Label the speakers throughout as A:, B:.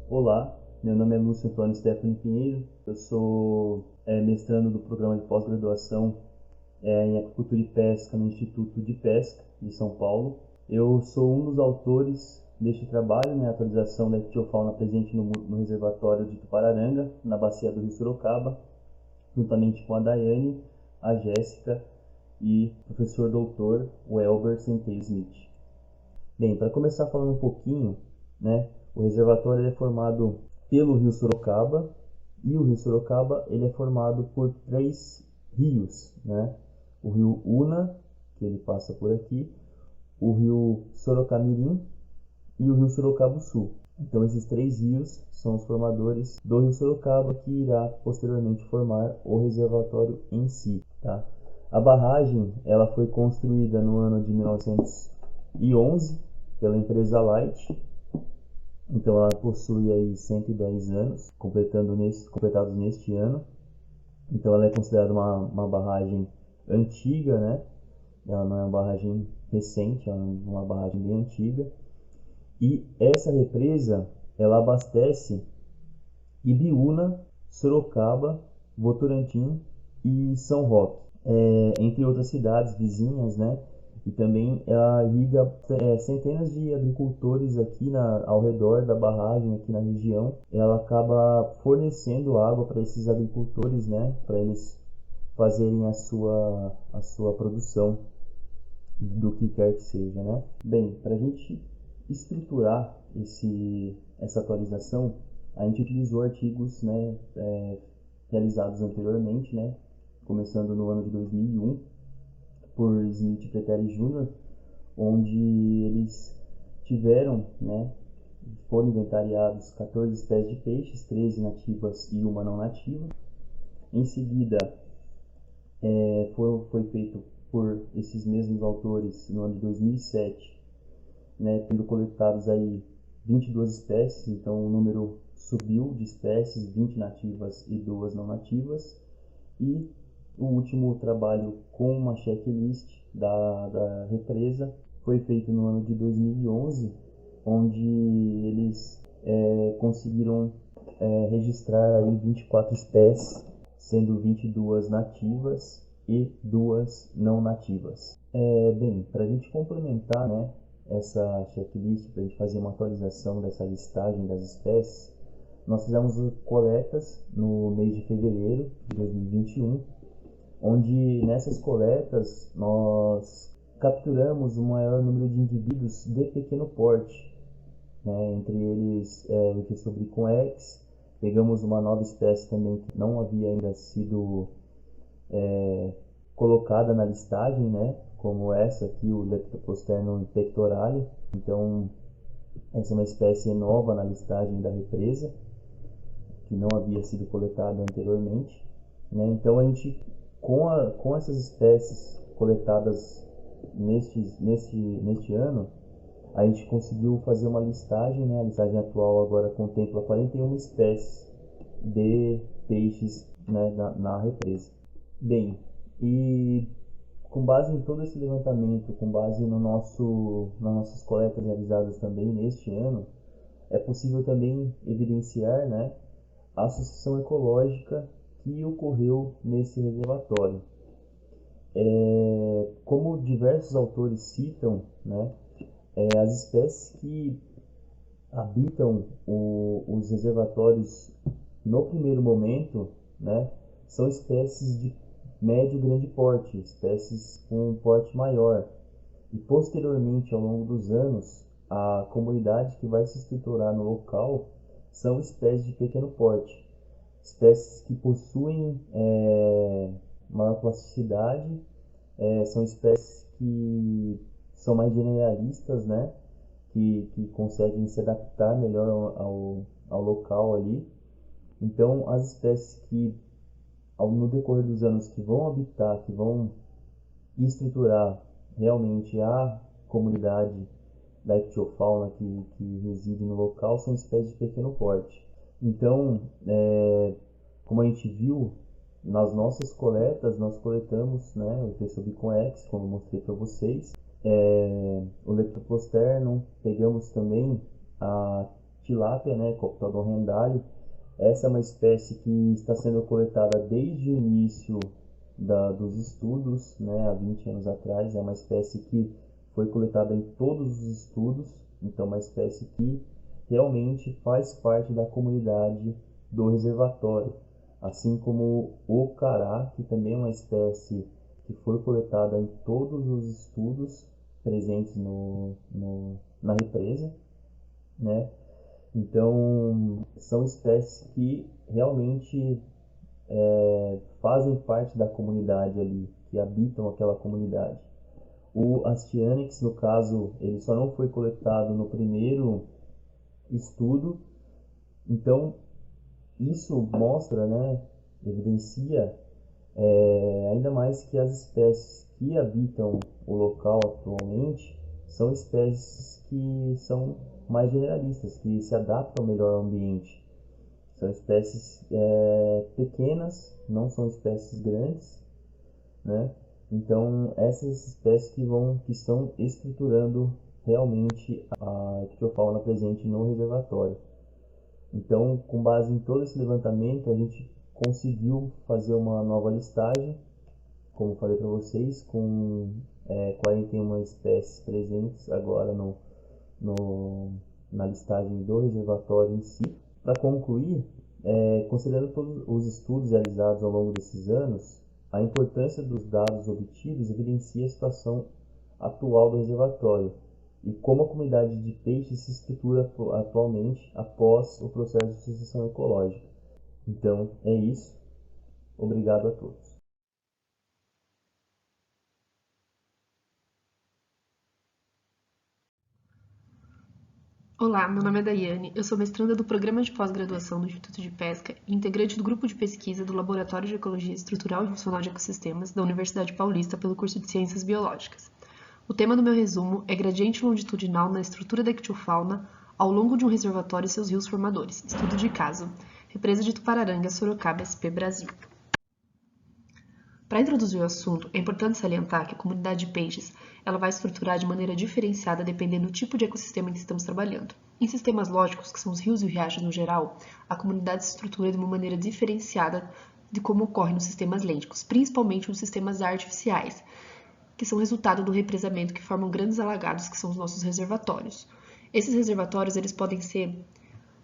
A: Olá, meu nome é Lúcio Antônio Stefano Pinheiro, eu sou mestrando do programa de pós-graduação em Aquicultura e Pesca no Instituto de Pesca de São Paulo. Eu sou um dos autores deste trabalho, a atualização da ictiofauna presente no reservatório de Tupararanga, na bacia do Rio Sorocaba, juntamente com a Daiane, a Jéssica e o professor doutor Welber Centeio Smith. Bem, para começar falando um pouquinho, o reservatório é formado pelo Rio Sorocaba, e o Rio Sorocaba ele é formado por três rios, o Rio Una, que ele passa por aqui, o Rio Sorocamirim e o Rio Sorocaba Sul. Então esses três rios são os formadores do Rio Sorocaba, que irá posteriormente formar o reservatório em si, tá? A barragem ela foi construída no ano de 1911 pela empresa Light. Então ela possui aí 110 anos, completados neste ano. Então ela é considerada uma barragem antiga, Ela não é uma barragem recente, ela é uma barragem bem antiga. E essa represa, ela abastece Ibiúna, Sorocaba, Votorantim e São Roque, entre outras cidades vizinhas, E também ela irriga centenas de agricultores aqui ao redor da barragem, aqui na região. Ela acaba fornecendo água para esses agricultores, Para eles fazerem a sua produção do que quer que seja, Bem, para a gente estruturar essa atualização, a gente utilizou artigos, realizados anteriormente, começando no ano de 2001, por Smith e Preteri Jr., onde eles tiveram, foram inventariados 14 espécies de peixes, 13 nativas e uma não nativa. Em seguida, foi feito por esses mesmos autores no ano de 2007, tendo coletados aí 22 espécies, então o número subiu de espécies, 20 nativas e 2 não nativas. E o último trabalho com uma checklist da represa foi feito no ano de 2011, onde eles conseguiram registrar aí 24 espécies, sendo 22 nativas e 2 não nativas. Bem, para a gente complementar essa checklist, para a gente fazer uma atualização dessa listagem das espécies, nós fizemos coletas no mês de fevereiro de 2021, onde nessas coletas nós capturamos o maior número de indivíduos de pequeno porte, entre eles o Leptosobricum X. Pegamos uma nova espécie também que não havia ainda sido colocada na listagem, como essa aqui, o Leptoplosternum pectorale. Então essa é uma espécie nova na listagem da represa, que não havia sido coletada anteriormente, Então a gente, com essas espécies coletadas neste ano, a gente conseguiu fazer uma listagem, A listagem atual agora contempla 41 espécies de peixes, na represa. Bem, e com base em todo esse levantamento, com base nas nossas coletas realizadas também neste ano, é possível também evidenciar, a sucessão ecológica que ocorreu nesse reservatório. Como diversos autores citam, as espécies que habitam os reservatórios no primeiro momento, são espécies de médio e grande porte, espécies com um porte maior. E posteriormente, ao longo dos anos, a comunidade que vai se estruturar no local são espécies de pequeno porte, espécies que possuem maior plasticidade, são espécies que são mais generalistas, que conseguem se adaptar melhor ao local ali. Então, as espécies que, no decorrer dos anos, que vão habitar, que vão estruturar realmente a comunidade da ictiofauna que reside no local, são espécies de pequeno porte. Então, como a gente viu, nas nossas coletas, nós coletamos o Leptosobricum X, como eu mostrei para vocês, o Leptoplosternum, pegamos também a tilápia, né, Coptodon rendario. Essa é uma espécie que está sendo coletada desde o início dos estudos, né, há 20 anos atrás. É uma espécie que foi coletada em todos os estudos, então uma espécie que realmente faz parte da comunidade do reservatório, assim como o cará, que também é uma espécie que foi coletada em todos os estudos presentes na represa, né? Então, são espécies que realmente fazem parte da comunidade ali, que habitam aquela comunidade. O Astyanax, no caso, ele só não foi coletado no primeiro estudo, então isso mostra, né, evidencia ainda mais que as espécies que habitam o local atualmente são espécies que são mais generalistas, que se adaptam melhor ao ambiente. São espécies pequenas, não são espécies grandes, né? Então essas espécies que estão estruturando realmente a ictiofauna presente no reservatório. Então, com base em todo esse levantamento, a gente conseguiu fazer uma nova listagem, como falei para vocês, com 41 espécies presentes agora na listagem do reservatório em si. Para concluir, considerando todos os estudos realizados ao longo desses anos, a importância dos dados obtidos evidencia a situação atual do reservatório e como a comunidade de peixes se estrutura atualmente após o processo de sucessão ecológica. Então, é isso. Obrigado a todos.
B: Olá, meu nome é Daiane, eu sou mestranda do Programa de Pós-Graduação do Instituto de Pesca e integrante do grupo de pesquisa do Laboratório de Ecologia Estrutural e Funcional de Ecossistemas da Universidade Paulista pelo curso de Ciências Biológicas. O tema do meu resumo é gradiente longitudinal na estrutura da ictiofauna ao longo de um reservatório e seus rios formadores, estudo de caso, Represa de Tupararanga, Sorocaba, SP Brasil. Para introduzir o assunto, é importante salientar que a comunidade de peixes ela vai estruturar de maneira diferenciada dependendo do tipo de ecossistema em que estamos trabalhando. Em sistemas lógicos, que são os rios e riachos no geral, a comunidade se estrutura de uma maneira diferenciada de como ocorre nos sistemas lênticos, principalmente nos sistemas artificiais, que são resultado do represamento que formam grandes alagados, que são os nossos reservatórios. Esses reservatórios eles podem ser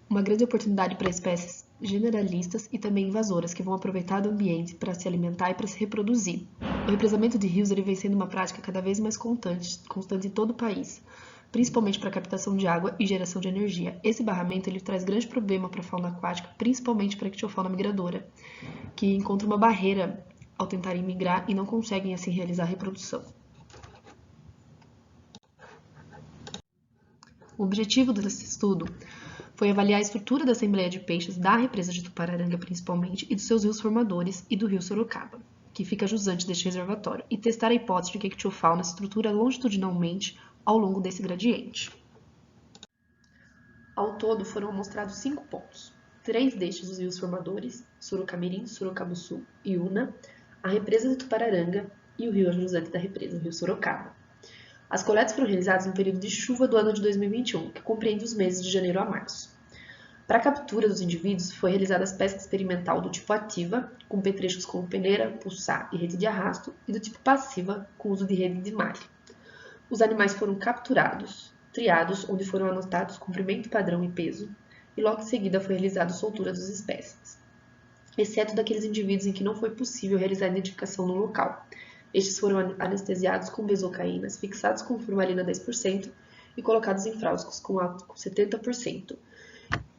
B: uma grande oportunidade para espécies generalistas e também invasoras que vão aproveitar do ambiente para se alimentar e para se reproduzir. O represamento de rios ele vem sendo uma prática cada vez mais constante em todo o país, principalmente para a captação de água e geração de energia. Esse barramento ele traz grande problema para a fauna aquática, principalmente para a ictiofauna migradora, que encontra uma barreira ao tentarem migrar e não conseguem assim realizar a reprodução. O objetivo desse estudo foi avaliar a estrutura da Assembleia de Peixes da represa de Tupararanga, principalmente, e dos seus rios formadores e do rio Sorocaba, que fica jusante deste reservatório, e testar a hipótese de que a ictiofauna se estrutura longitudinalmente ao longo desse gradiente. Ao todo, foram mostrados 5 pontos. 3 destes os rios formadores, Sorocamirim, Sorocabuçu e Una, a represa de Tupararanga e o rio jusante da represa, o rio Sorocaba. As coletas foram realizadas no período de chuva do ano de 2021, que compreende os meses de janeiro a março. Para a captura dos indivíduos, foi realizada a pesca experimental do tipo ativa, com petrechos como peneira, pulsar e rede de arrasto, e do tipo passiva, com uso de rede de malha. Os animais foram capturados, triados, onde foram anotados comprimento padrão e peso, e logo em seguida foi realizada a soltura dos espécimes, exceto daqueles indivíduos em que não foi possível realizar a identificação no local. Estes foram anestesiados com bezocaínas, fixados com formalina 10% e colocados em frascos com álcool 70%.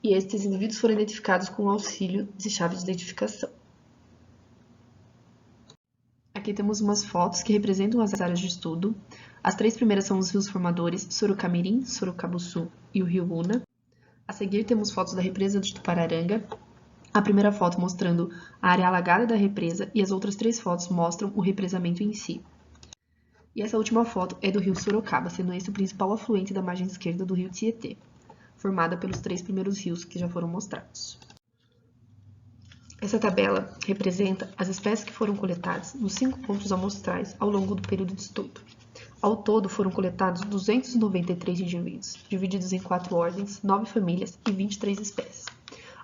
B: E estes indivíduos foram identificados com o auxílio de chaves de identificação. Aqui temos umas fotos que representam as áreas de estudo. As 3 primeiras são os rios formadores, Sorocamirim, Sorocabuçu e o rio Una. A seguir temos fotos da represa de Tupararanga. A primeira foto mostrando a área alagada da represa e as outras 3 fotos mostram o represamento em si. E essa última foto é do rio Sorocaba, sendo esse o principal afluente da margem esquerda do rio Tietê, formada pelos 3 primeiros rios que já foram mostrados. Essa tabela representa as espécies que foram coletadas nos 5 pontos amostrais ao longo do período de estudo. Ao todo, foram coletados 293 indivíduos, divididos em 4 ordens, 9 famílias e 23 espécies.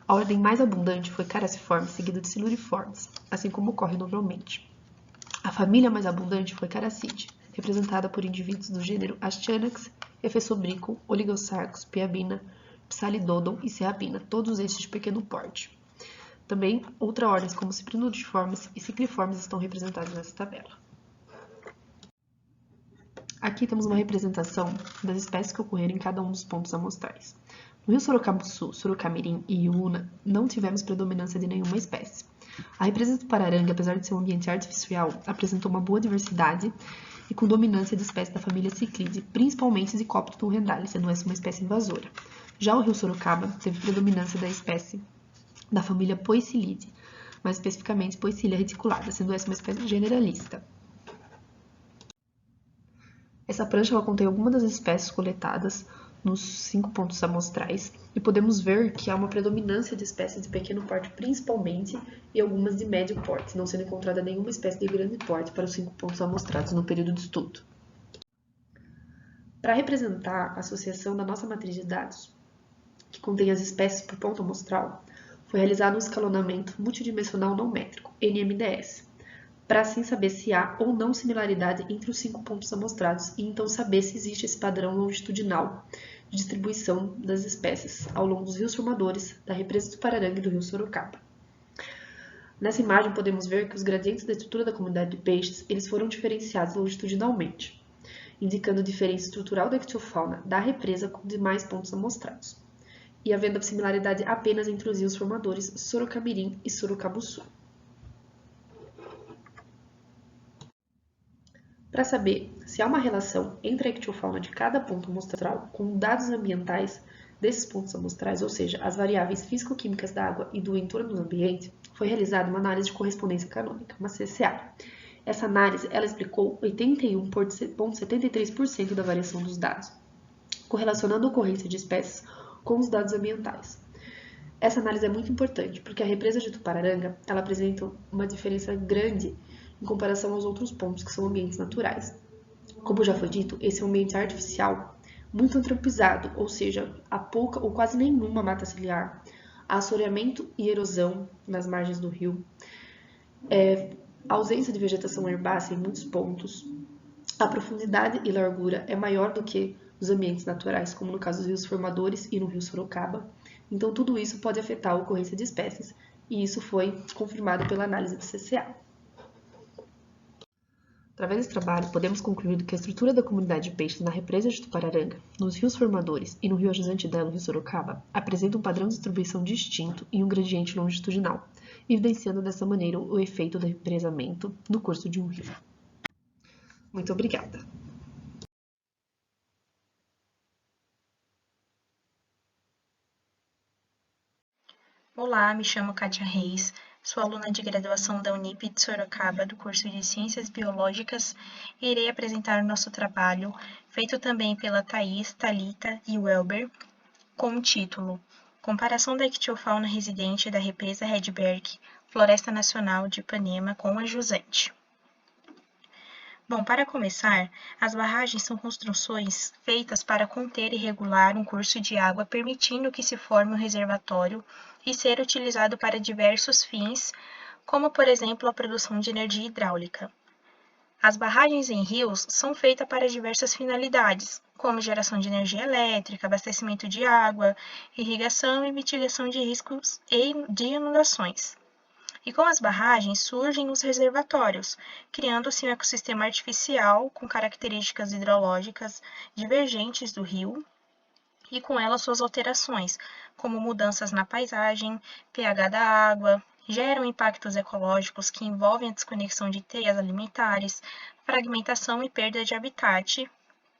B: A ordem mais abundante foi Carassiformes, seguida de Siluriformes, assim como ocorre normalmente. A família mais abundante foi Caracide, representada por indivíduos do gênero Astyanax, Ephesobricum, Oligosarcos, Piabina, Psalidodon e Serrabina, todos estes de pequeno porte. Também, outras ordens como Cypriniformes e Cicliformes estão representadas nessa tabela. Aqui temos uma representação das espécies que ocorreram em cada um dos pontos amostrais. No rio Sorocaba-Sul, Sorocamirim e Iuna, não tivemos predominância de nenhuma espécie. A represa do Pararanga, apesar de ser um ambiente artificial, apresentou uma boa diversidade e com dominância de espécies da família Ciclide, principalmente Zicoptodon rendalis, sendo essa uma espécie invasora. Já o rio Sorocaba teve predominância da espécie da família Poecilidae, mais especificamente Poecilia reticulata, sendo essa uma espécie generalista. Essa prancha ela contém algumas das espécies coletadas nos 5 pontos amostrais e podemos ver que há uma predominância de espécies de pequeno porte principalmente e algumas de médio porte, não sendo encontrada nenhuma espécie de grande porte para os 5 pontos amostrados no período de estudo. Para representar a associação da nossa matriz de dados, que contém as espécies por ponto amostral, foi realizado um escalonamento multidimensional não métrico, NMDS, para assim saber se há ou não similaridade entre os 5 pontos amostrados e então saber se existe esse padrão longitudinal de distribuição das espécies ao longo dos rios formadores da represa do Pararanga e do rio Sorocaba. Nessa imagem podemos ver que os gradientes da estrutura da comunidade de peixes eles foram diferenciados longitudinalmente, indicando a diferença estrutural da ictiofauna da represa com demais pontos amostrados, e havendo a similaridade apenas entre os rios formadores Sorocamirim e Sorocabuçu. Para saber se há uma relação entre a ictiofauna de cada ponto amostral com dados ambientais desses pontos amostrais, ou seja, as variáveis físico-químicas da água e do entorno do ambiente, foi realizada uma análise de correspondência canônica, uma CCA. Essa análise ela explicou 81,73% da variação dos dados, correlacionando a ocorrência de espécies com os dados ambientais. Essa análise é muito importante, porque a represa de Tupararanga ela apresenta uma diferença grande em comparação aos outros pontos, que são ambientes naturais. Como já foi dito, esse é um ambiente artificial muito antropizado, ou seja, há pouca ou quase nenhuma mata ciliar, há assoreamento e erosão nas margens do rio, ausência de vegetação herbácea em muitos pontos, a profundidade e largura é maior do que os ambientes naturais, como no caso dos rios formadores e no rio Sorocaba. Então, tudo isso pode afetar a ocorrência de espécies, e isso foi confirmado pela análise do CCA. Através desse trabalho, podemos concluir que a estrutura da comunidade de peixes na represa de Tupararanga, nos rios formadores e no rio adjacente dela, o rio Sorocaba, apresenta um padrão de distribuição distinto e um gradiente longitudinal, evidenciando dessa maneira o efeito do represamento no curso de um rio. Muito obrigada!
C: Olá, me chamo Kátia Reis, sou aluna de graduação da Unip de Sorocaba, do curso de Ciências Biológicas, e irei apresentar o nosso trabalho, feito também pela Thaís, Thalita e Welber, com o título Comparação da ictiofauna residente da represa Redberg, Floresta Nacional de Ipanema com a jusante. Bom, para começar, as barragens são construções feitas para conter e regular um curso de água, permitindo que se forme um reservatório e ser utilizado para diversos fins, como, por exemplo, a produção de energia hidráulica. As barragens em rios são feitas para diversas finalidades, como geração de energia elétrica, abastecimento de água, irrigação e mitigação de riscos de inundações. E com as barragens surgem os reservatórios, criando-se um ecossistema artificial com características hidrológicas divergentes do rio e com elas suas alterações, como mudanças na paisagem, pH da água, geram impactos ecológicos que envolvem a desconexão de teias alimentares, fragmentação e perda de habitat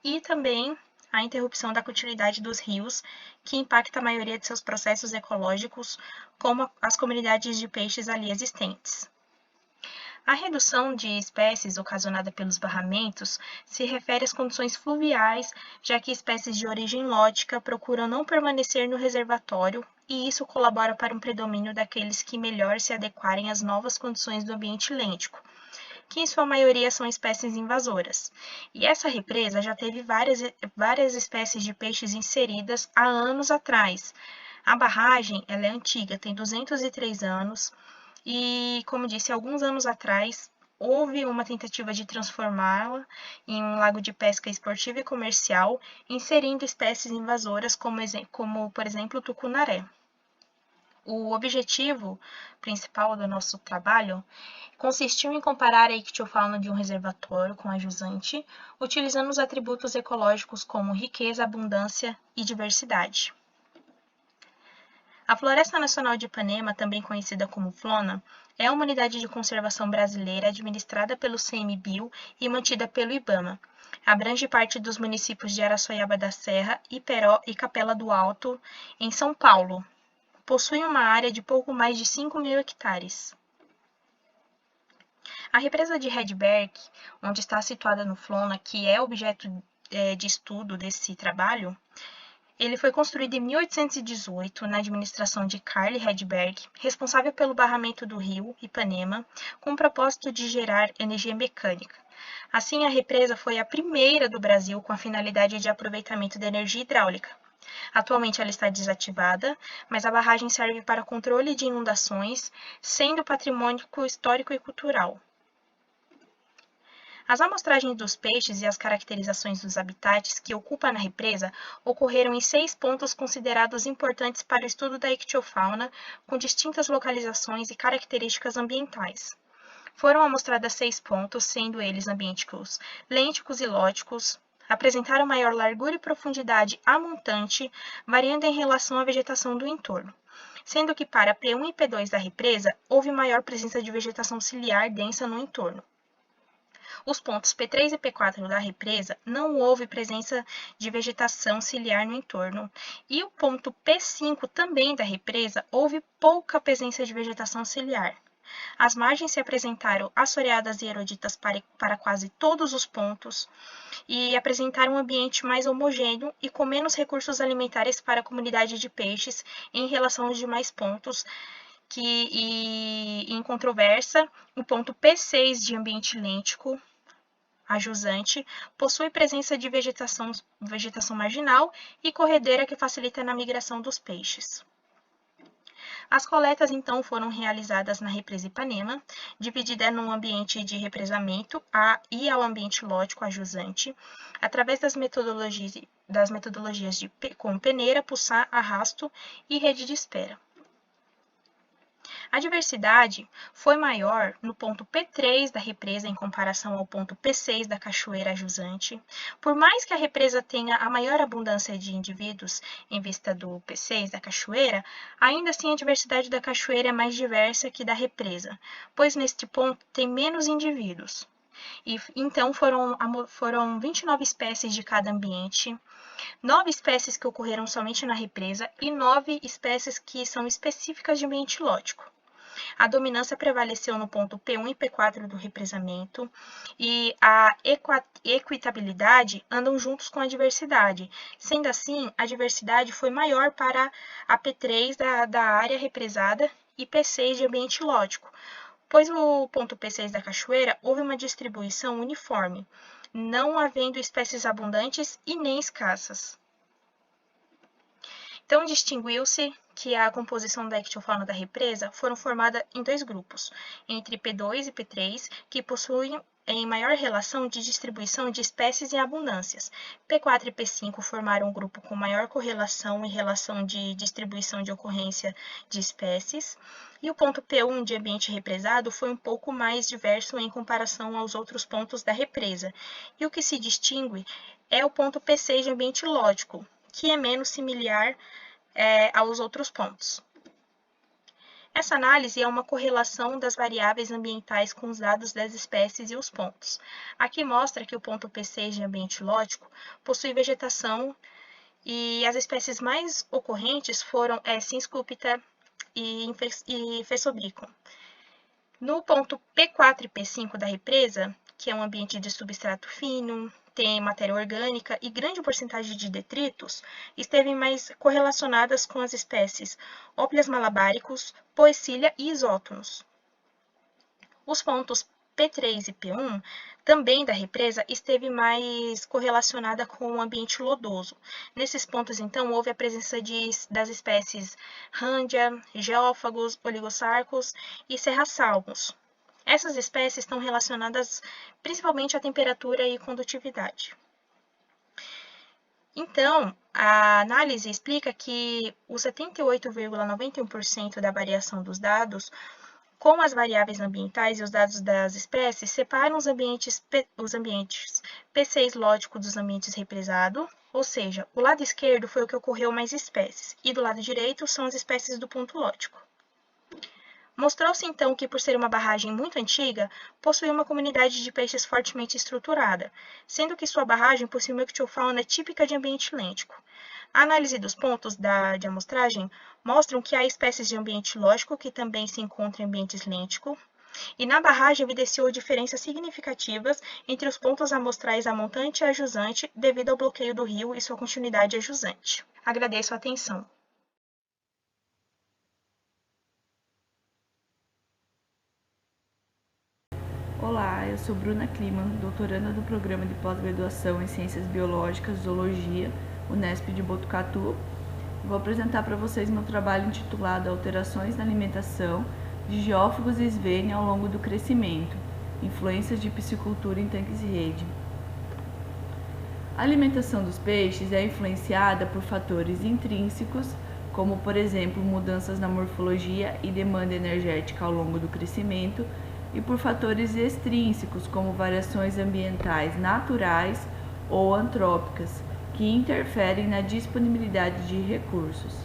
C: e também a interrupção da continuidade dos rios, que impacta a maioria de seus processos ecológicos, como as comunidades de peixes ali existentes. A redução de espécies ocasionada pelos barramentos se refere às condições fluviais, já que espécies de origem lótica procuram não permanecer no reservatório, e isso colabora para um predomínio daqueles que melhor se adequarem às novas condições do ambiente lêntico. que em sua maioria são espécies invasoras. E essa represa já teve várias espécies de peixes inseridas há anos atrás. A barragem ela é antiga, tem 203 anos e, como disse, alguns anos atrás houve uma tentativa de transformá-la em um lago de pesca esportiva e comercial, inserindo espécies invasoras como por exemplo, o tucunaré. O objetivo principal do nosso trabalho consistiu em comparar a ictiofauna de um reservatório com a jusante, utilizando os atributos ecológicos como riqueza, abundância e diversidade. A Floresta Nacional de Ipanema, também conhecida como FLONA, é uma unidade de conservação brasileira administrada pelo CMBio e mantida pelo IBAMA. Abrange parte dos municípios de Araçoiaba da Serra, Iperó e Capela do Alto, em São Paulo. Possui uma área de pouco mais de 5.000 hectares. A represa de Redberg, onde está situada no FLONA, que é objeto de estudo desse trabalho, ele foi construído em 1818, na administração de Carl Redberg, responsável pelo barramento do rio Ipanema, com o propósito de gerar energia mecânica. Assim, a represa foi a primeira do Brasil com a finalidade de aproveitamento da energia hidráulica. Atualmente ela está desativada, mas a barragem serve para controle de inundações, sendo patrimônio histórico e cultural. As amostragens dos peixes e as caracterizações dos habitats que ocupa na represa ocorreram em 6 pontos considerados importantes para o estudo da ictiofauna, com distintas localizações e características ambientais. Foram amostradas 6 pontos, sendo eles ambientículos lênticos e lóticos, apresentaram maior largura e profundidade a montante, variando em relação à vegetação do entorno, sendo que para P1 e P2 da represa houve maior presença de vegetação ciliar densa no entorno. Os pontos P3 e P4 da represa não houve presença de vegetação ciliar no entorno, e o ponto P5 também da represa houve pouca presença de vegetação ciliar. As margens se apresentaram assoreadas e eroditas para quase todos os pontos e apresentaram um ambiente mais homogêneo e com menos recursos alimentares para a comunidade de peixes em relação aos demais pontos, em controvérsia, o ponto P6 de ambiente lêntico, a jusante, possui presença de vegetação marginal e corredeira que facilita na migração dos peixes. As coletas, então, foram realizadas na represa Ipanema, dividida num ambiente de represamento e ao ambiente lótico, a jusante, através das metodologias com peneira, puçar, arrasto e rede de espera. A diversidade foi maior no ponto P3 da represa em comparação ao ponto P6 da cachoeira jusante. Por mais que a represa tenha a maior abundância de indivíduos em vista do P6 da cachoeira, ainda assim a diversidade da cachoeira é mais diversa que da represa, pois neste ponto tem menos indivíduos. E então foram 29 espécies de cada ambiente, 9 espécies que ocorreram somente na represa e 9 espécies que são específicas de ambiente lótico. A dominância prevaleceu no ponto P1 e P4 do represamento e a equitabilidade andam juntos com a diversidade. Sendo assim, a diversidade foi maior para a P3 da área represada e P6 de ambiente lótico, pois no ponto P6 da cachoeira houve uma distribuição uniforme, não havendo espécies abundantes e nem escassas. Então, distinguiu-se que a composição da ictiofauna da represa foram formada em 2 grupos, entre P2 e P3, que possuem em maior relação de distribuição de espécies e abundâncias. P4 e P5 formaram um grupo com maior correlação em relação de distribuição de ocorrência de espécies, e o ponto P1 de ambiente represado foi um pouco mais diverso em comparação aos outros pontos da represa, e o que se distingue é o ponto P6 de ambiente lótico, que é menos similar aos outros pontos. Essa análise é uma correlação das variáveis ambientais com os dados das espécies e os pontos. Aqui mostra que o ponto P6 de ambiente lótico possui vegetação e as espécies mais ocorrentes foram Sinscupita e Fessobricum. No ponto P4 e P5 da represa, que é um ambiente de substrato fino, tem matéria orgânica e grande porcentagem de detritos, esteve mais correlacionadas com as espécies Ophias malabaricus, Poecilia e Isótonos. Os pontos P3 e P1, também da represa, esteve mais correlacionada com o ambiente lodoso. Nesses pontos, então, houve a presença das espécies Rândia, geófagos, oligosarcos e serrassalmos. Essas espécies estão relacionadas principalmente à temperatura e condutividade. Então, a análise explica que os 78,91% da variação dos dados com as variáveis ambientais e os dados das espécies separam os ambientes P6 lógico dos ambientes represado, ou seja, o lado esquerdo foi o que ocorreu mais espécies, e do lado direito são as espécies do ponto lógico. Mostrou-se então que, por ser uma barragem muito antiga, possui uma comunidade de peixes fortemente estruturada, sendo que sua barragem possui uma ictiofauna típica de ambiente lêntico. A análise dos pontos de amostragem mostram que há espécies de ambiente lógico que também se encontram em ambientes lêntico, e na barragem evidenciou diferenças significativas entre os pontos amostrais a montante e a jusante devido ao bloqueio do rio e sua continuidade a jusante. Agradeço a atenção.
D: Olá, eu sou Bruna Kliman, doutoranda do Programa de Pós-Graduação em Ciências Biológicas, Zoologia, Unesp de Botucatu. Vou apresentar para vocês meu trabalho intitulado Alterações na Alimentação de Geófagos e Svenia ao longo do crescimento, influências de piscicultura em tanques e rede. A alimentação dos peixes é influenciada por fatores intrínsecos, como, por exemplo, mudanças na morfologia e demanda energética ao longo do crescimento, e por fatores extrínsecos, como variações ambientais naturais ou antrópicas, que interferem na disponibilidade de recursos.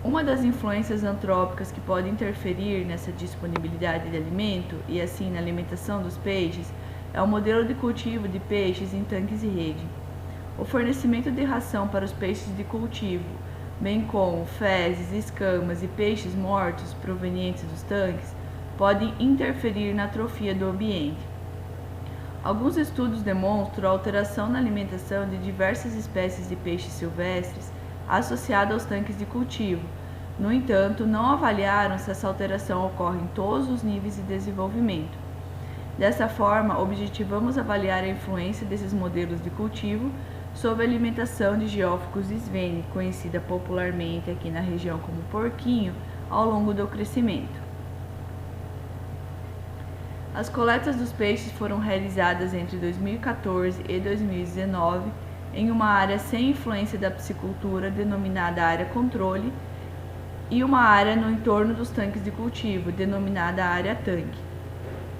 D: Uma das influências antrópicas que pode interferir nessa disponibilidade de alimento e assim na alimentação dos peixes é o modelo de cultivo de peixes em tanques e rede. O fornecimento de ração para os peixes de cultivo, bem como fezes, escamas e peixes mortos provenientes dos tanques, podem interferir na atrofia do ambiente. Alguns estudos demonstram a alteração na alimentação de diversas espécies de peixes silvestres associada aos tanques de cultivo. No entanto, não avaliaram se essa alteração ocorre em todos os níveis de desenvolvimento. Dessa forma, objetivamos avaliar a influência desses modelos de cultivo sobre a alimentação de Geophagus svenia, conhecida popularmente aqui na região como porquinho, ao longo do crescimento. As coletas dos peixes foram realizadas entre 2014 e 2019 em uma área sem influência da piscicultura, denominada área controle, e uma área no entorno dos tanques de cultivo, denominada área tanque.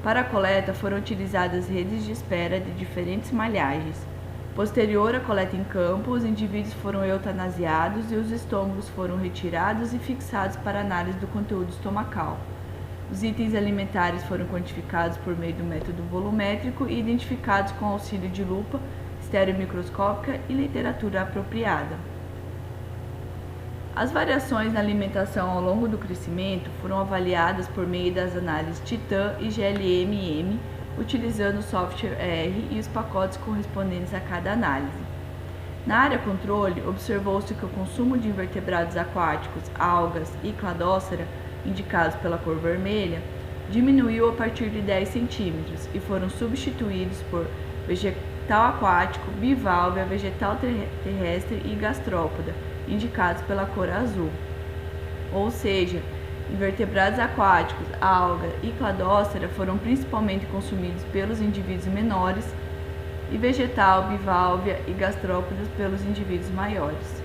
D: Para a coleta foram utilizadas redes de espera de diferentes malhagens. Posterior à coleta em campo, os indivíduos foram eutanasiados e os estômagos foram retirados e fixados para análise do conteúdo estomacal. Os itens alimentares foram quantificados por meio do método volumétrico e identificados com auxílio de lupa estereomicroscópica e literatura apropriada. As variações na alimentação ao longo do crescimento foram avaliadas por meio das análises Titan e GLM-M, utilizando o software R e os pacotes correspondentes a cada análise. Na área controle, observou-se que o consumo de invertebrados aquáticos, algas e cladócera, indicados pela cor vermelha, diminuiu a partir de 10 centímetros e foram substituídos por vegetal aquático, bivalve, vegetal terrestre e gastrópoda, indicados pela cor azul. Ou seja, invertebrados aquáticos, alga e cladócera foram principalmente consumidos pelos indivíduos menores e vegetal, bivalve e gastrópodas pelos indivíduos maiores.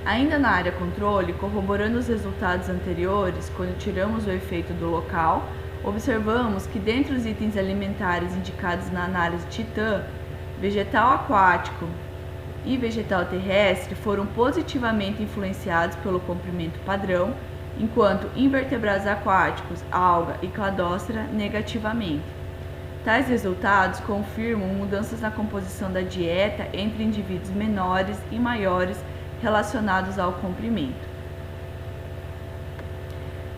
D: Ainda na área controle, corroborando os resultados anteriores, quando tiramos o efeito do local, observamos que dentre os itens alimentares indicados na análise Titan, vegetal aquático e vegetal terrestre foram positivamente influenciados pelo comprimento padrão, enquanto invertebrados aquáticos, alga e cladócera negativamente. Tais resultados confirmam mudanças na composição da dieta entre indivíduos menores e maiores relacionados ao comprimento.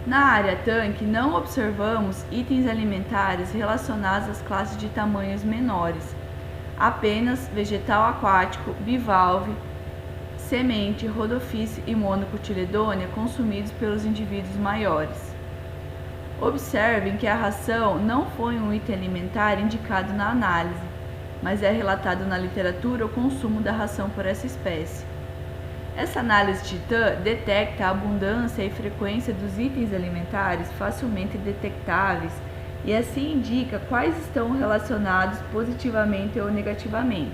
D: Na área tanque, não observamos itens alimentares relacionados às classes de tamanhos menores, apenas vegetal aquático, bivalve, semente, rodophyce e monocotiledônia consumidos pelos indivíduos maiores. Observem que a ração não foi um item alimentar indicado na análise, mas é relatado na literatura o consumo da ração por essa espécie. Essa análise Titã detecta a abundância e frequência dos itens alimentares facilmente detectáveis e assim indica quais estão relacionados positivamente ou negativamente.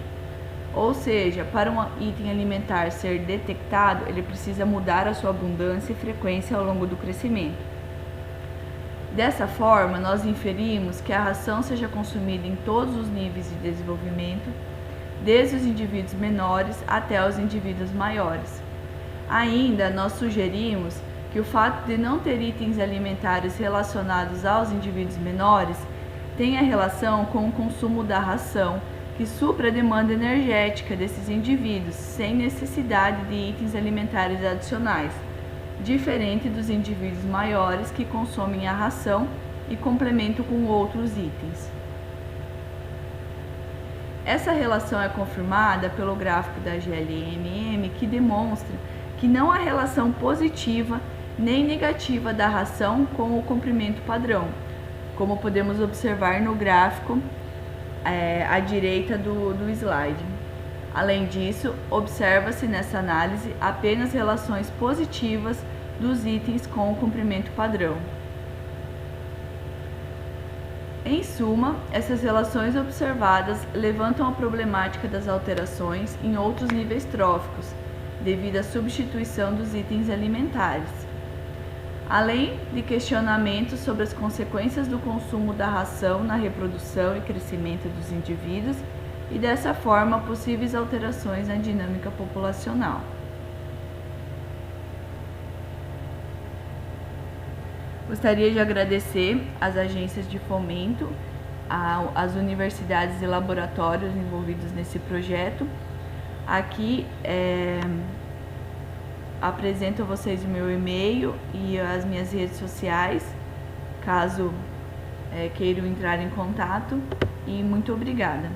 D: Ou seja, para um item alimentar ser detectado, ele precisa mudar a sua abundância e frequência ao longo do crescimento. Dessa forma, nós inferimos que a ração seja consumida em todos os níveis de desenvolvimento, desde os indivíduos menores até os indivíduos maiores. Ainda, nós sugerimos que o fato de não ter itens alimentares relacionados aos indivíduos menores tenha relação com o consumo da ração, que supra a demanda energética desses indivíduos, sem necessidade de itens alimentares adicionais, diferente dos indivíduos maiores que consomem a ração e complementam com outros itens. Essa relação é confirmada pelo gráfico da GLMM, que demonstra que não há relação positiva nem negativa da ração com o comprimento padrão, como podemos observar no gráfico à direita do slide. Além disso, observa-se nessa análise apenas relações positivas dos itens com o comprimento padrão. Em suma, essas relações observadas levantam a problemática das alterações em outros níveis tróficos, devido à substituição dos itens alimentares, além de questionamentos sobre as consequências do consumo da ração na reprodução e crescimento dos indivíduos e, dessa forma, possíveis alterações na dinâmica populacional. Gostaria de agradecer às agências de fomento, às universidades e laboratórios envolvidos nesse projeto. Aqui apresento a vocês o meu e-mail e as minhas redes sociais, caso queiram entrar em contato, e muito obrigada.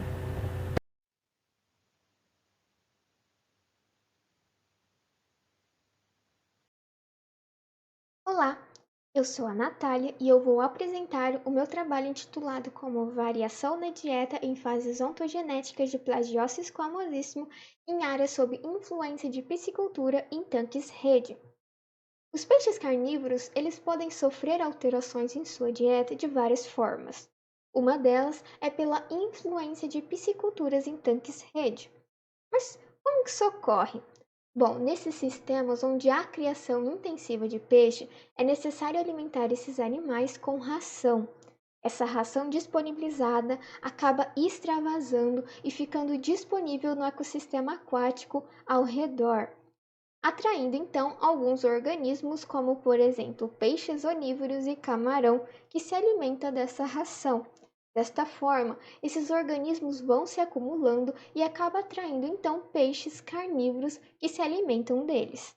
E: Olá, eu sou a Natália e eu vou apresentar o meu trabalho intitulado como Variação na Dieta em Fases Ontogenéticas de Plagiose squamosíssimo em áreas sob influência de piscicultura em tanques-rede. Os peixes carnívoros, eles podem sofrer alterações em sua dieta de várias formas. Uma delas é pela influência de pisciculturas em tanques-rede. Mas como que isso ocorre? Bom, nesses sistemas onde há criação intensiva de peixe, é necessário alimentar esses animais com ração. Essa ração disponibilizada acaba extravasando e ficando disponível no ecossistema aquático ao redor, atraindo então alguns organismos, como por exemplo peixes onívoros e camarão, que se alimentam dessa ração. Desta forma, esses organismos vão se acumulando e acaba atraindo então peixes carnívoros que se alimentam deles.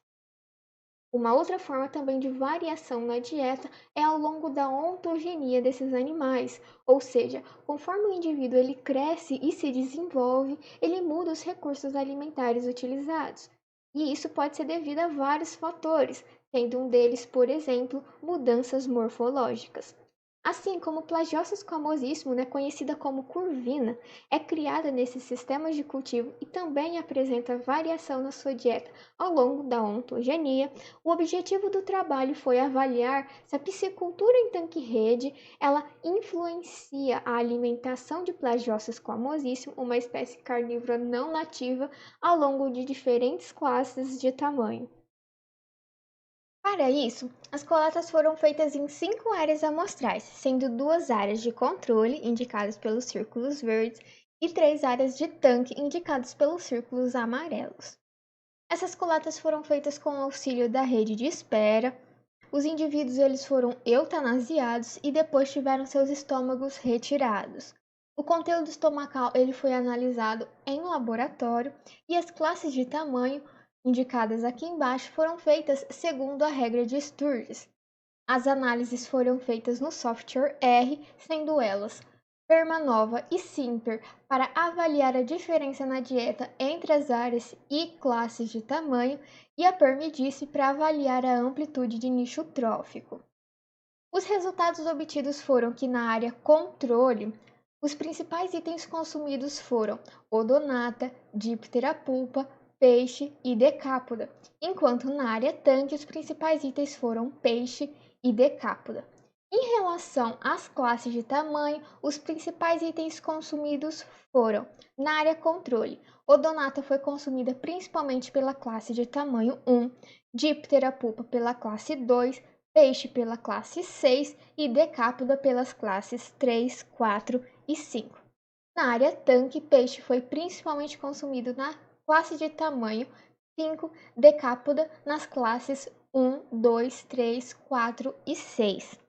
E: Uma outra forma também de variação na dieta é ao longo da ontogenia desses animais, ou seja, conforme o indivíduo ele cresce e se desenvolve, ele muda os recursos alimentares utilizados. E isso pode ser devido a vários fatores, sendo um deles, por exemplo, mudanças morfológicas. Assim como Plagiose squamosíssimo, conhecida como curvina, é criada nesses sistemas de cultivo e também apresenta variação na sua dieta ao longo da ontogenia, o objetivo do trabalho foi avaliar se a piscicultura em tanque-rede ela influencia a alimentação de Plagiose squamosíssimo, uma espécie carnívora não nativa, ao longo de diferentes classes de tamanho. Para isso, as coletas foram feitas em 5 áreas amostrais, sendo 2 áreas de controle, indicadas pelos círculos verdes, e 3 áreas de tanque, indicadas pelos círculos amarelos. Essas coletas foram feitas com o auxílio da rede de espera. Os indivíduos eles foram eutanasiados e depois tiveram seus estômagos retirados. O conteúdo estomacal ele foi analisado em laboratório e as classes de tamanho indicadas aqui embaixo foram feitas segundo a regra de Sturges. As análises foram feitas no software R, sendo elas Permanova e Simper, para avaliar a diferença na dieta entre as áreas e classes de tamanho, e a Permidice para avaliar a amplitude de nicho trófico. Os resultados obtidos foram que na área controle, os principais itens consumidos foram odonata, díptera pulpa, peixe e decápoda, enquanto na área tanque os principais itens foram peixe e decápoda. Em relação às classes de tamanho, os principais itens consumidos foram na área controle. Odonata foi consumida principalmente pela classe de tamanho 1, díptera pulpa pela classe 2, peixe pela classe 6 e decápoda pelas classes 3, 4 e 5. Na área tanque, peixe foi principalmente consumido na classe de tamanho 5, decápoda nas classes 1, 2, 3, 4 e 6.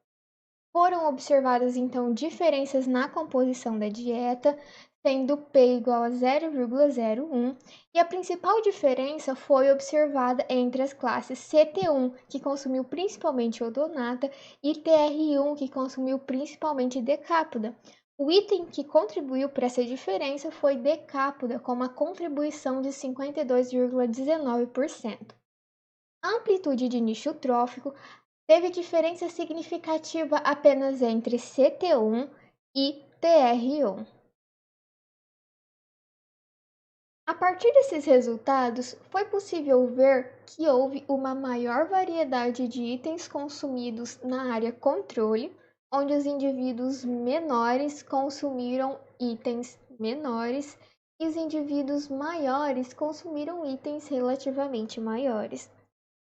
E: Foram observadas então diferenças na composição da dieta, sendo P igual a 0,01, e a principal diferença foi observada entre as classes CT1, que consumiu principalmente odonata, e TR1, que consumiu principalmente decápoda. O item que contribuiu para essa diferença foi decápoda, com uma contribuição de 52,19%. A amplitude de nicho trófico teve diferença significativa apenas entre CT1 e TR1. A partir desses resultados, foi possível ver que houve uma maior variedade de itens consumidos na área controle, onde os indivíduos menores consumiram itens menores e os indivíduos maiores consumiram itens relativamente maiores.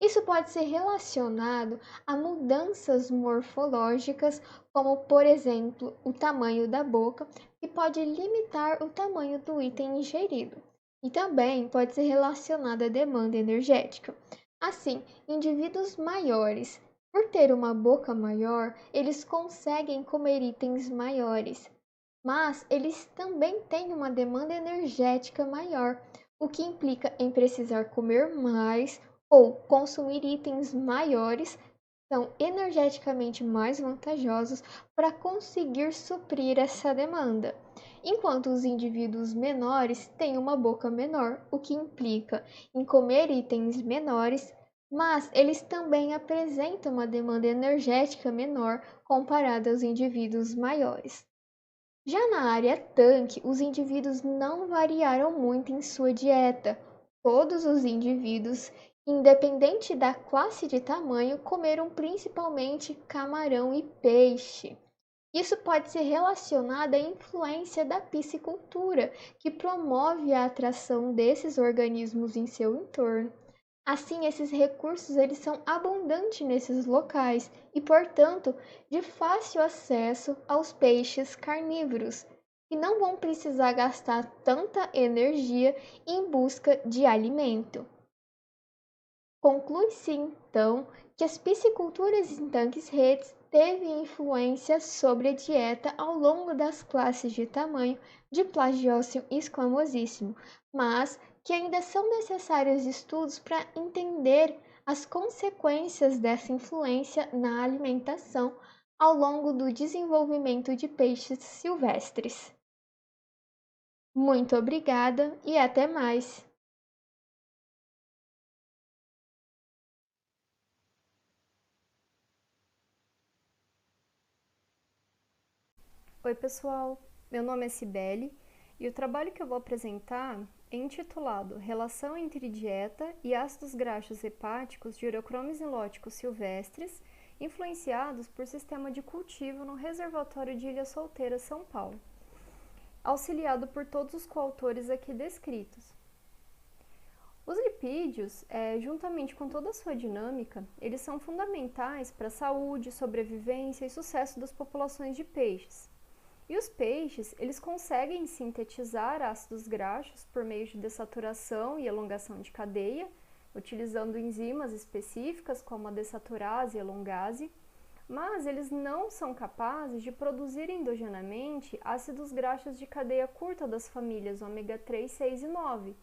E: Isso pode ser relacionado a mudanças morfológicas, como, por exemplo, o tamanho da boca, que pode limitar o tamanho do item ingerido. E também pode ser relacionado à demanda energética. Assim, indivíduos maiores, por ter uma boca maior, eles conseguem comer itens maiores, mas eles também têm uma demanda energética maior, o que implica em precisar comer mais ou consumir itens maiores, são energeticamente mais vantajosos para conseguir suprir essa demanda, enquanto os indivíduos menores têm uma boca menor, o que implica em comer itens menores, mas eles também apresentam uma demanda energética menor comparada aos indivíduos maiores. Já na área tanque, os indivíduos não variaram muito em sua dieta. Todos os indivíduos, independente da classe de tamanho, comeram principalmente camarão e peixe. Isso pode ser relacionado à influência da piscicultura, que promove a atração desses organismos em seu entorno. Assim, esses recursos eles são abundantes nesses locais e, portanto, de fácil acesso aos peixes carnívoros, que não vão precisar gastar tanta energia em busca de alimento. Conclui-se, então, que as pisciculturas em tanques-redes teve influência sobre a dieta ao longo das classes de tamanho de Plagiócio e Squamosíssimo, mas que ainda são necessários estudos para entender as consequências dessa influência na alimentação ao longo do desenvolvimento de peixes silvestres. Muito obrigada e até mais!
F: Oi pessoal, meu nome é Cibele e o trabalho que eu vou apresentar é intitulado Relação entre dieta e ácidos graxos hepáticos de ureochromes nilóticos silvestres influenciados por sistema de cultivo no reservatório de Ilha Solteira, São Paulo, auxiliado por todos os coautores aqui descritos. Os lipídios, juntamente com toda a sua dinâmica, eles são fundamentais para a saúde, sobrevivência e sucesso das populações de peixes. E os peixes, eles conseguem sintetizar ácidos graxos por meio de dessaturação e elongação de cadeia, utilizando enzimas específicas como a dessaturase e elongase, mas eles não são capazes de produzir endogenamente ácidos graxos de cadeia curta das famílias ômega 3, 6 e 9,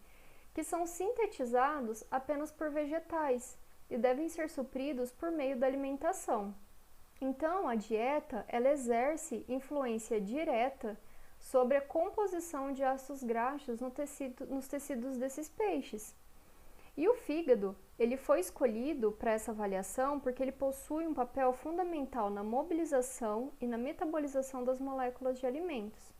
F: que são sintetizados apenas por vegetais e devem ser supridos por meio da alimentação. Então, a dieta, ela exerce influência direta sobre a composição de ácidos graxos nos tecidos desses peixes. E o fígado, ele foi escolhido para essa avaliação porque ele possui um papel fundamental na mobilização e na metabolização das moléculas de alimentos.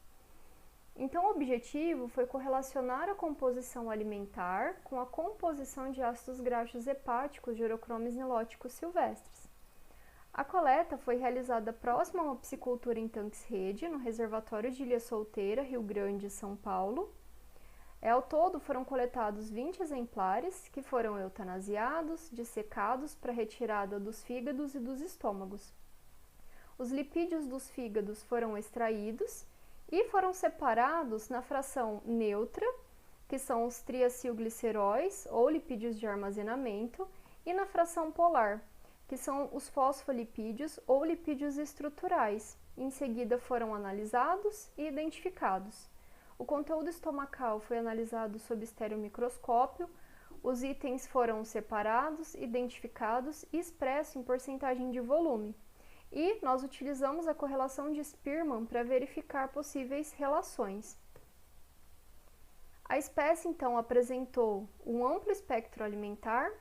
F: Então, o objetivo foi correlacionar a composição alimentar com a composição de ácidos graxos hepáticos de Urochromis niloticus silvestris. A coleta foi realizada próxima a uma piscicultura em tanques-rede, no reservatório de Ilha Solteira, Rio Grande, São Paulo. Ao todo, foram coletados 20 exemplares, que foram eutanasiados, dissecados para retirada dos fígados e dos estômagos. Os lipídios dos fígados foram extraídos e foram separados na fração neutra, que são os triacilgliceróis ou lipídios de armazenamento, e na fração polar, que são os fosfolipídios ou lipídios estruturais. Em seguida foram analisados e identificados. O conteúdo estomacal foi analisado sob estereomicroscópio, os itens foram separados, identificados e expressos em porcentagem de volume. E nós utilizamos a correlação de Spearman para verificar possíveis relações. A espécie, então, apresentou um amplo espectro alimentar,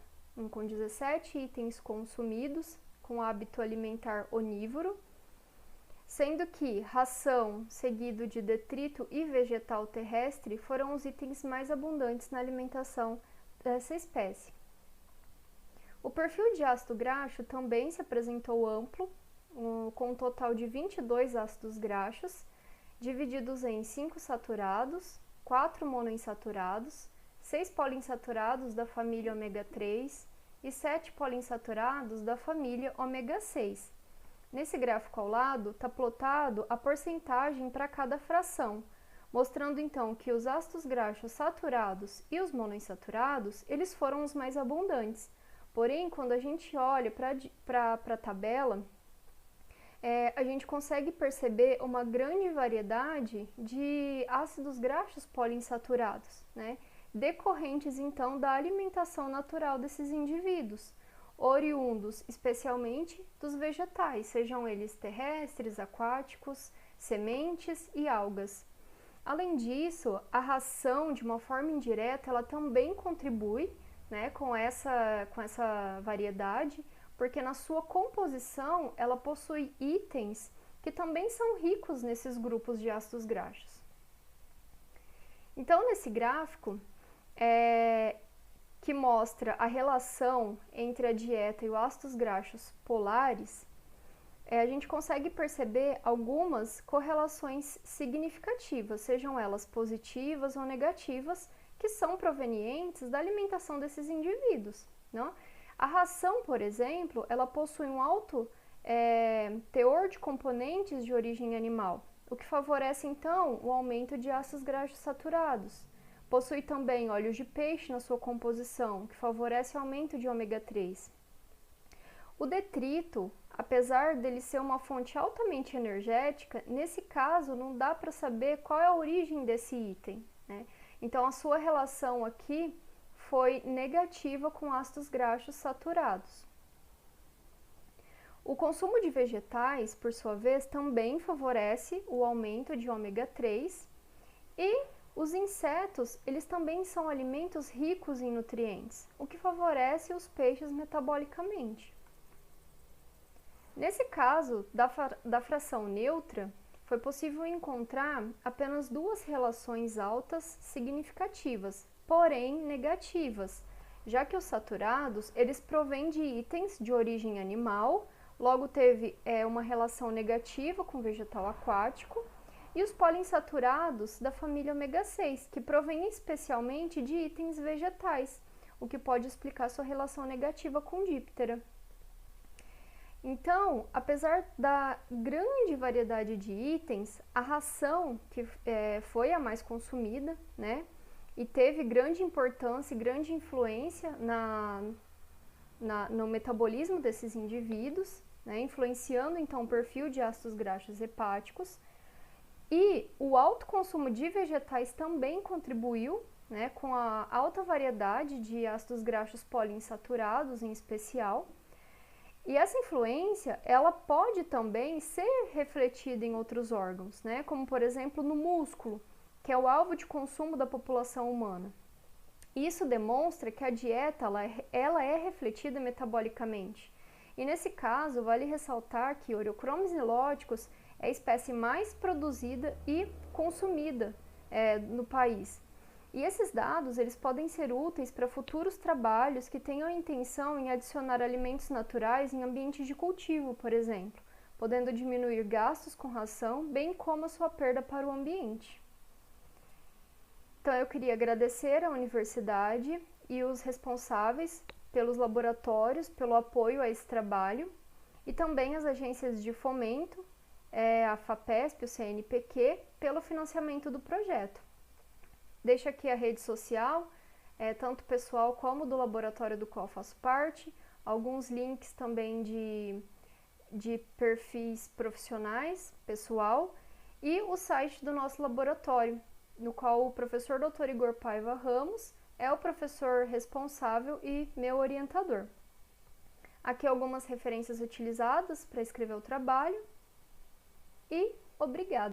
F: com 17 itens consumidos, com hábito alimentar onívoro, sendo que ração, seguido de detrito e vegetal terrestre, foram os itens mais abundantes na alimentação dessa espécie. O perfil de ácido graxo também se apresentou amplo, com um total de 22 ácidos graxos, divididos em 5 saturados, 4 monoinsaturados, 6 poliinsaturados da família ômega 3 e 7 poliinsaturados da família ômega 6. Nesse gráfico ao lado está plotado a porcentagem para cada fração, mostrando então que os ácidos graxos saturados e os monoinsaturados, eles foram os mais abundantes. Porém, quando a gente olha para a tabela, a gente consegue perceber uma grande variedade de ácidos graxos poliinsaturados, né? Decorrentes então da alimentação natural desses indivíduos, oriundos especialmente dos vegetais, sejam eles terrestres, aquáticos, sementes e algas. Além disso, a ração, de uma forma indireta, ela também contribui, né, com essa variedade, porque na sua composição ela possui itens que também são ricos nesses grupos de ácidos graxos. Então, nesse gráfico, que mostra a relação entre a dieta e os ácidos graxos polares, a gente consegue perceber algumas correlações significativas, sejam elas positivas ou negativas, que são provenientes da alimentação desses indivíduos, não? A ração, por exemplo, ela possui um alto teor de componentes de origem animal, o que favorece, então, o aumento de ácidos graxos saturados. Possui também óleos de peixe na sua composição, que favorece o aumento de ômega 3. O detrito, apesar dele ser uma fonte altamente energética, nesse caso não dá para saber qual é a origem desse item, né? Então, a sua relação aqui foi negativa com ácidos graxos saturados. O consumo de vegetais, por sua vez, também favorece o aumento de ômega 3 e os insetos, eles também são alimentos ricos em nutrientes, o que favorece os peixes metabolicamente. Nesse caso, da fração neutra, foi possível encontrar apenas 2 relações altas significativas, porém negativas, já que os saturados, eles provêm de itens de origem animal, logo teve uma relação negativa com vegetal aquático, e os poliinsaturados da família ômega 6, que provêm especialmente de itens vegetais, o que pode explicar sua relação negativa com díptera. Então, apesar da grande variedade de itens, a ração que foi a mais consumida, né, e teve grande importância e grande influência no metabolismo desses indivíduos, né, influenciando então o perfil de ácidos graxos hepáticos. E o alto consumo de vegetais também contribuiu, né, com a alta variedade de ácidos graxos poliinsaturados em especial. E essa influência, ela pode também ser refletida em outros órgãos, né, como por exemplo no músculo, que é o alvo de consumo da população humana. Isso demonstra que a dieta ela é refletida metabolicamente. E nesse caso, vale ressaltar que Oreochromos niloticus é a espécie mais produzida e consumida no país. E esses dados eles podem ser úteis para futuros trabalhos que tenham a intenção em adicionar alimentos naturais em ambientes de cultivo, por exemplo, podendo diminuir gastos com ração, bem como a sua perda para o ambiente. Então eu queria agradecer à universidade e os responsáveis pelos laboratórios, pelo apoio a esse trabalho, e também as agências de fomento, a FAPESP, o CNPq, pelo financiamento do projeto. Deixo aqui a rede social, tanto pessoal como do laboratório do qual faço parte, alguns links também de perfis profissionais, pessoal, e o site do nosso laboratório, no qual o professor Dr. Igor Paiva Ramos é o professor responsável e meu orientador. Aqui algumas referências utilizadas para escrever o trabalho e obrigada!